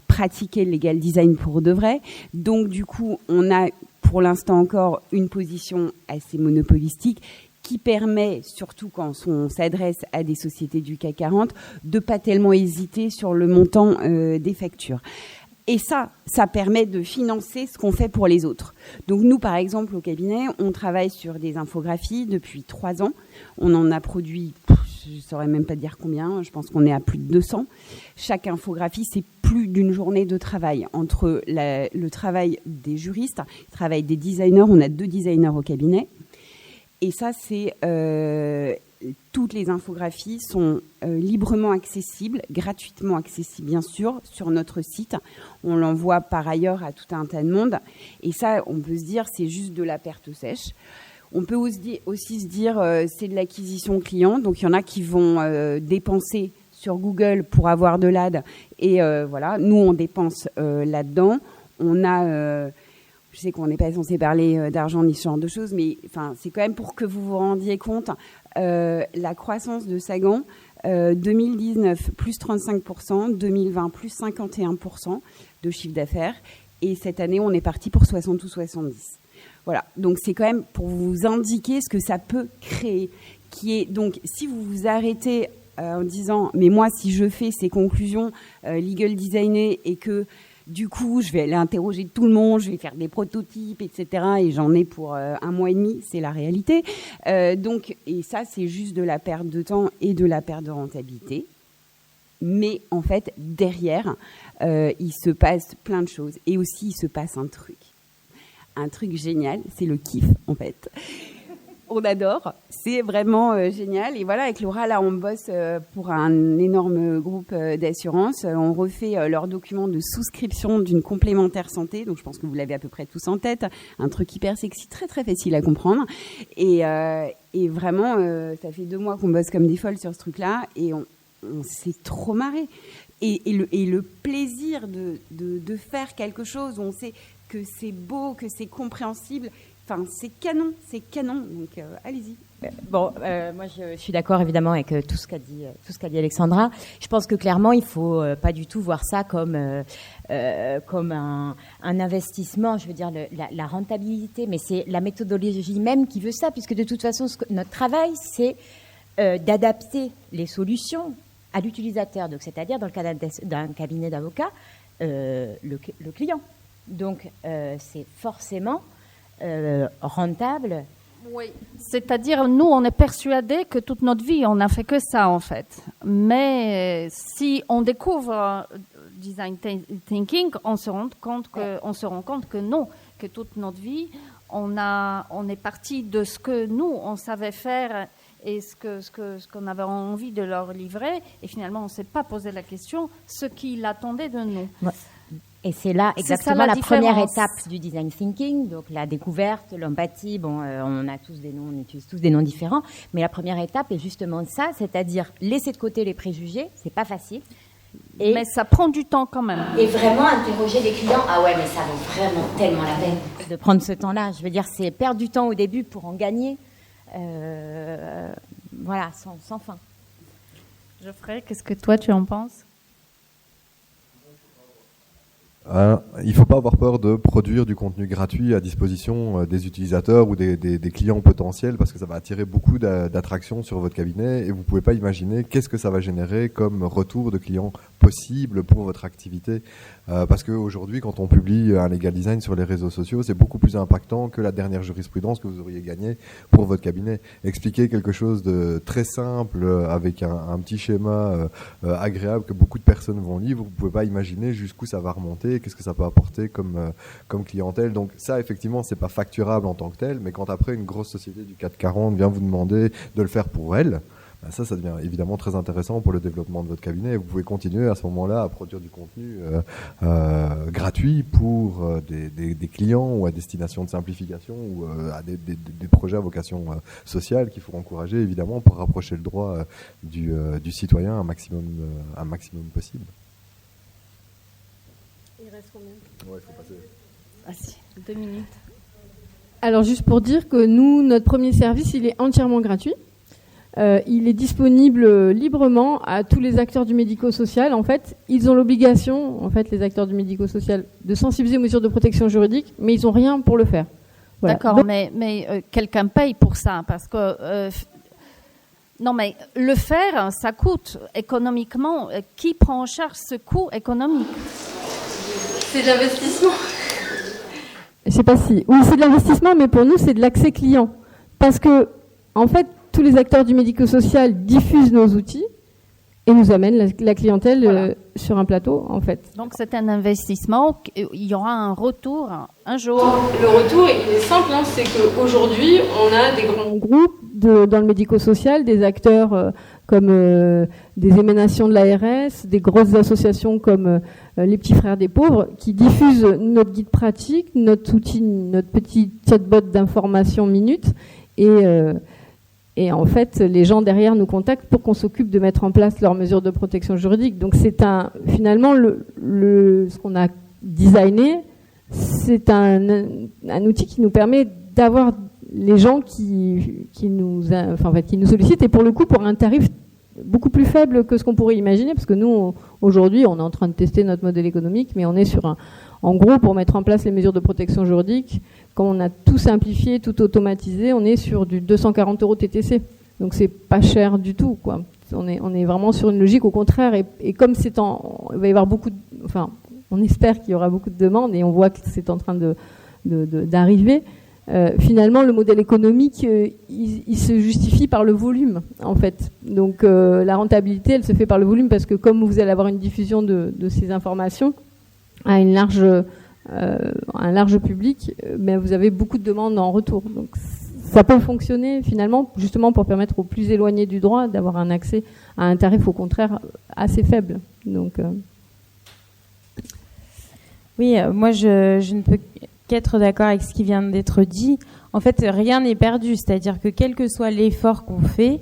pratiquer le legal design pour de vrai. Donc, du coup, on a pour l'instant encore une position assez monopolistique qui permet, surtout quand on s'adresse à des sociétés du CAC 40, de pas tellement hésiter sur le montant des factures. Et ça permet de financer ce qu'on fait pour les autres. Donc nous, par exemple, au cabinet, on travaille sur des infographies depuis 3 ans. On en a produit, je ne saurais même pas dire combien, je pense qu'on est à plus de 200. Chaque infographie, c'est plus d'une journée de travail. Entre le travail des juristes, le travail des designers, on a 2 designers au cabinet. Et ça, c'est... toutes les infographies sont librement accessibles, gratuitement accessibles bien sûr, sur notre site. On l'envoie par ailleurs à tout un tas de monde. Et ça, on peut se dire, c'est juste de la perte sèche. On peut aussi se dire, c'est de l'acquisition client. Donc, il y en a qui vont dépenser sur Google pour avoir de l'ad. Et voilà, nous, on dépense là-dedans. On a... je sais qu'on n'est pas censé parler d'argent ni ce genre de choses, mais c'est quand même pour que vous vous rendiez compte. La croissance de Sagan, 2019 plus 35%, 2020 plus 51% de chiffre d'affaires, et cette année on est parti pour 60 ou 70. Voilà, donc c'est quand même pour vous indiquer ce que ça peut créer, qui est donc si vous vous arrêtez en disant mais moi si je fais ces conclusions legal designées et que du coup, je vais aller interroger tout le monde, je vais faire des prototypes, etc. Et j'en ai pour 1 mois et demi, c'est la réalité. Et ça, c'est juste de la perte de temps et de la perte de rentabilité. Mais en fait, derrière, il se passe plein de choses. Et aussi, il se passe un truc génial, c'est le kiff, en fait. On adore, c'est vraiment génial. Et voilà, avec Laura, là, on bosse pour un énorme groupe d'assurance. On refait leur document de souscription d'une complémentaire santé. Donc, je pense que vous l'avez à peu près tous en tête. Un truc hyper sexy, très, très facile à comprendre. Et vraiment, ça fait 2 mois qu'on bosse comme des folles sur ce truc-là. Et on s'est trop marré. Et le plaisir de faire quelque chose où on sait que c'est beau, que c'est compréhensible... c'est canon, donc allez-y. Bon, moi je suis d'accord évidemment avec tout ce qu'a dit Alexandra. Je pense que clairement il faut pas du tout voir ça comme un investissement. Je veux dire la rentabilité, mais c'est la méthodologie même qui veut ça, puisque de toute façon notre travail c'est d'adapter les solutions à l'utilisateur. Donc c'est-à-dire dans le cas d'un cabinet d'avocats, le client. Donc c'est forcément rentable. Oui, c'est-à-dire nous on est persuadés que toute notre vie on n'a fait que ça en fait. Mais si on découvre design thinking, on se rend compte que non, que toute notre vie on est parti de ce que nous on savait faire et ce qu'on avait envie de leur livrer, et finalement on ne s'est pas posé la question ce qu'ils attendaient de nous. Ouais. Et c'est là exactement la première étape du design thinking, donc la découverte, l'empathie. Bon, on a tous des noms, on utilise tous des noms différents, mais la première étape est justement ça, c'est-à-dire laisser de côté les préjugés. C'est pas facile. Mais ça prend du temps quand même. Et vraiment interroger les clients. Ah ouais, mais ça vaut vraiment tellement la peine de prendre ce temps-là. Je veux dire, c'est perdre du temps au début pour en gagner. Voilà, sans fin. Geoffrey, qu'est-ce que toi tu en penses ? Il ne faut pas avoir peur de produire du contenu gratuit à disposition des utilisateurs ou des clients potentiels, parce que ça va attirer beaucoup d'attraction sur votre cabinet et vous ne pouvez pas imaginer qu'est-ce que ça va générer comme retour de clients possible pour votre activité. Parce qu'aujourd'hui, quand on publie un legal design sur les réseaux sociaux, c'est beaucoup plus impactant que la dernière jurisprudence que vous auriez gagnée pour votre cabinet. Expliquer quelque chose de très simple avec un petit schéma agréable que beaucoup de personnes vont lire, vous ne pouvez pas imaginer jusqu'où ça va remonter, qu'est-ce que ça peut apporter comme clientèle. Donc ça, effectivement, c'est pas facturable en tant que tel, mais quand après une grosse société du CAC 40 vient vous demander de le faire pour elle, ça devient évidemment très intéressant pour le développement de votre cabinet. Vous pouvez continuer à ce moment-là à produire du contenu gratuit pour des clients ou à destination de simplification ou à des projets à vocation sociale qu'il faut encourager évidemment pour rapprocher le droit du citoyen un maximum possible. Il reste combien ? Ouais, il faut passer. Ah si, 2 minutes. Alors juste pour dire que nous, notre premier service, il est entièrement gratuit. Il est disponible librement à tous les acteurs du médico-social. En fait, ils ont l'obligation, les acteurs du médico-social, de sensibiliser aux mesures de protection juridique, mais ils n'ont rien pour le faire. Voilà. D'accord, donc, mais quelqu'un paye pour ça, parce que non, mais le faire, ça coûte économiquement. Qui prend en charge ce coût économique ? c'est de l'investissement. Je sais pas si. Oui, c'est de l'investissement, mais pour nous, c'est de l'accès client, parce que en fait, tous les acteurs du médico-social diffusent nos outils et nous amènent la clientèle sur un plateau, en fait. Donc c'est un investissement, il y aura un retour un jour. Le retour, il est simple, c'est qu'aujourd'hui, on a des grands groupes dans le médico-social, des acteurs comme des émanations de l'ARS, des grosses associations comme les Petits Frères des Pauvres, qui diffusent notre guide pratique, notre outil, notre petit chatbot d'information minute, et en fait, les gens derrière nous contactent pour qu'on s'occupe de mettre en place leurs mesures de protection juridique. Donc c'est finalement ce qu'on a designé, c'est un outil qui nous permet d'avoir les gens qui nous sollicitent, et pour le coup pour un tarif beaucoup plus faible que ce qu'on pourrait imaginer, parce que nous aujourd'hui on est en train de tester notre modèle économique, mais on est sur en gros, pour mettre en place les mesures de protection juridique, quand on a tout simplifié, tout automatisé, on est sur du 240 € TTC. Donc c'est pas cher du tout, quoi. On est vraiment sur une logique, au contraire, et comme il va y avoir on espère qu'il y aura beaucoup de demandes, et on voit que c'est en train d'arriver. Finalement, le modèle économique, il se justifie par le volume, en fait. Donc la rentabilité, elle se fait par le volume, parce que comme vous allez avoir une diffusion de ces informations à un large public, mais vous avez beaucoup de demandes en retour. Donc ça peut fonctionner finalement justement pour permettre aux plus éloignés du droit d'avoir un accès à un tarif au contraire assez faible. Donc oui, moi je ne peux qu'être d'accord avec ce qui vient d'être dit. En fait, rien n'est perdu, c'est-à-dire que quel que soit l'effort qu'on fait,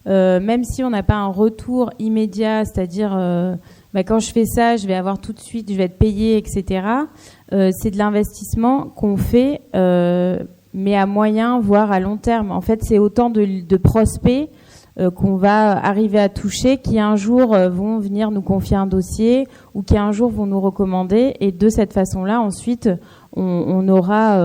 même si on n'a pas un retour immédiat, c'est-à-dire quand je fais ça, je vais avoir tout de suite, je vais être payé, etc. C'est de l'investissement qu'on fait, mais à moyen, voire à long terme. En fait, c'est autant de prospects qu'on va arriver à toucher, qui un jour vont venir nous confier un dossier, ou qui un jour vont nous recommander, et de cette façon-là, ensuite, on aura,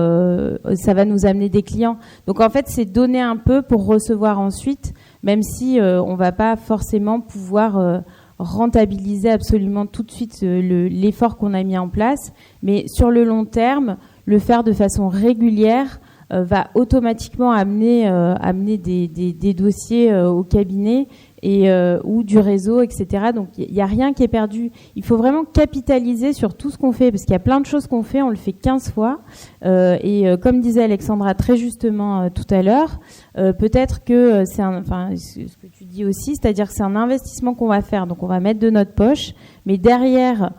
ça va nous amener des clients. Donc en fait, c'est donner un peu pour recevoir ensuite, même si on va pas forcément pouvoir rentabiliser absolument tout de suite l'effort qu'on a mis en place, mais sur le long terme, le faire de façon régulière va automatiquement amener des dossiers au cabinet ou du réseau, etc. Donc il n'y a rien qui est perdu. Il faut vraiment capitaliser sur tout ce qu'on fait, parce qu'il y a plein de choses qu'on fait, on le fait 15 fois. Et comme disait Alexandra très justement tout à l'heure, peut-être que c'est ce que tu dis aussi, c'est-à-dire que c'est un investissement qu'on va faire, donc on va mettre de notre poche, mais derrière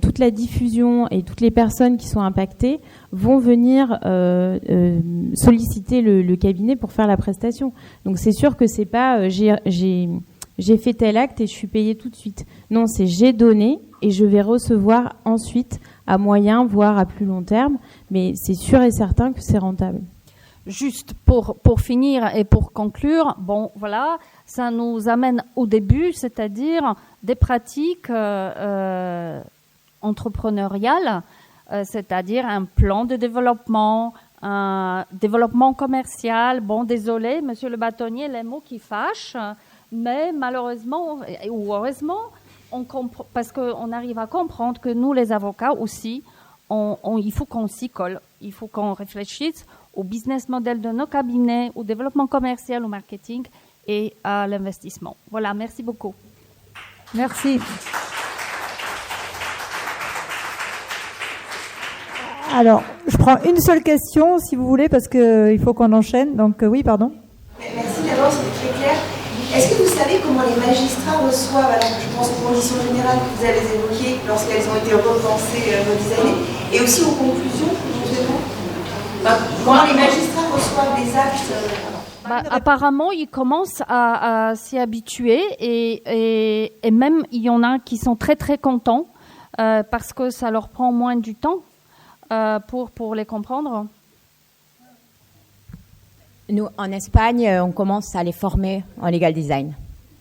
toute la diffusion et toutes les personnes qui sont impactées vont venir solliciter le cabinet pour faire la prestation. Donc c'est sûr que c'est pas j'ai fait tel acte et je suis payée tout de suite. Non, c'est j'ai donné et je vais recevoir ensuite à moyen, voire à plus long terme, mais c'est sûr et certain que c'est rentable. Juste pour finir et pour conclure, bon voilà, ça nous amène au début, c'est-à-dire des pratiques entrepreneuriales, c'est-à-dire un plan de développement, un développement commercial. Bon, désolé, monsieur le bâtonnier, les mots qui fâchent, mais malheureusement ou heureusement, parce qu'on arrive à comprendre que nous, les avocats aussi, il faut qu'on s'y colle. Il faut qu'on réfléchisse au business model de nos cabinets, au développement commercial, au marketing et à l'investissement. Voilà, merci beaucoup. Merci. Alors, je prends une seule question, si vous voulez, parce qu'il faut qu'on enchaîne. Donc, oui, pardon. Merci d'abord, c'était très clair. Est-ce que vous savez comment les magistrats reçoivent, alors je pense aux conditions générales que vous avez évoquées lorsqu'elles ont été repensées, redesignées, et aussi aux conclusions, éventuellement, comment les magistrats reçoivent les actes apparemment, ils commencent à s'y habituer et même il y en a qui sont très très contents parce que ça leur prend moins du temps pour les comprendre. Nous, en Espagne, on commence à les former en legal design.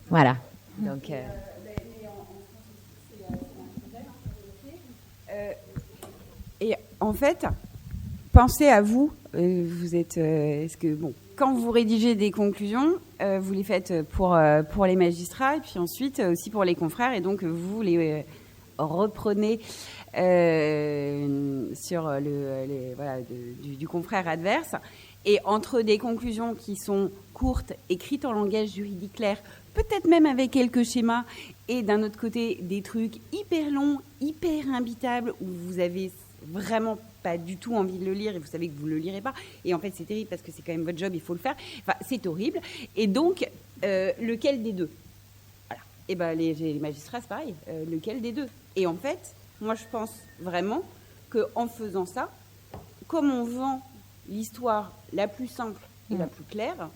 Voilà. Donc, et en fait, pensez à vous. Vous êtes. Est-ce que quand vous rédigez des conclusions, vous les faites pour les magistrats et puis ensuite aussi pour les confrères, et donc vous les reprenez sur du confrère adverse. Et entre des conclusions qui sont courtes, écrites en langage juridique clair, peut-être même avec quelques schémas, et d'un autre côté, des trucs hyper longs, hyper imbitables, où vous avez vraiment pas du tout envie de le lire, et vous savez que vous ne le lirez pas. Et en fait, c'est terrible, parce que c'est quand même votre job, il faut le faire. Enfin, c'est horrible. Et donc, lequel des deux ? Voilà. Et ben, les magistrats, c'est pareil. Lequel des deux ? Et en fait, moi, je pense vraiment qu'en faisant ça, comme on vend l'histoire la plus simple et la plus claire,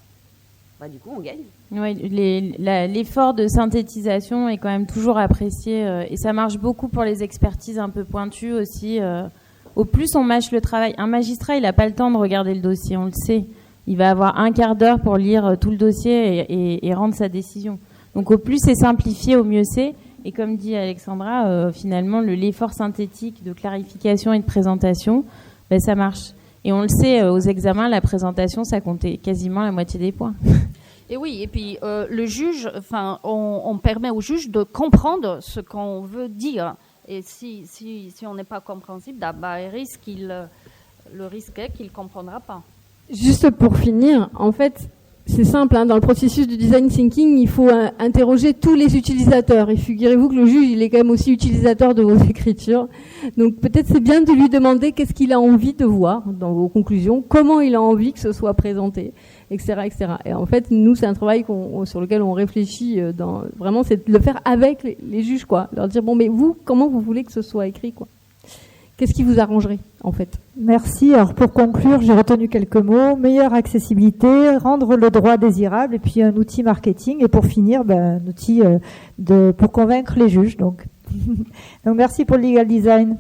du coup, on gagne. Oui, l'effort de synthétisation est quand même toujours apprécié et ça marche beaucoup pour les expertises un peu pointues aussi. Au plus on mâche le travail, un magistrat, il n'a pas le temps de regarder le dossier, on le sait. Il va avoir un quart d'heure pour lire tout le dossier et rendre sa décision. Donc au plus c'est simplifié, au mieux c'est. Et comme dit Alexandra, finalement, l'effort synthétique de clarification et de présentation, ça marche. Et on le sait, aux examens, la présentation, ça comptait quasiment la moitié des points. Et oui, et puis le juge, on permet au juge de comprendre ce qu'on veut dire. Et si on n'est pas compréhensible, le risque est qu'il ne comprendra pas. Juste pour finir, en fait, c'est simple, dans le processus du design thinking, il faut interroger tous les utilisateurs. Et figurez-vous que le juge, il est quand même aussi utilisateur de vos écritures. Donc peut-être c'est bien de lui demander qu'est-ce qu'il a envie de voir dans vos conclusions, comment il a envie que ce soit présenté, etc., etc. Et en fait, nous, c'est un travail sur lequel on réfléchit. Vraiment, c'est de le faire avec les juges, quoi. Leur dire, mais vous, comment vous voulez que ce soit écrit, quoi. Qu'est-ce qui vous arrangerait, en fait ? Merci. Alors, pour conclure, j'ai retenu quelques mots. Meilleure accessibilité, rendre le droit désirable, et puis un outil marketing. Et pour finir, un outil pour convaincre les juges. Donc merci pour le legal design.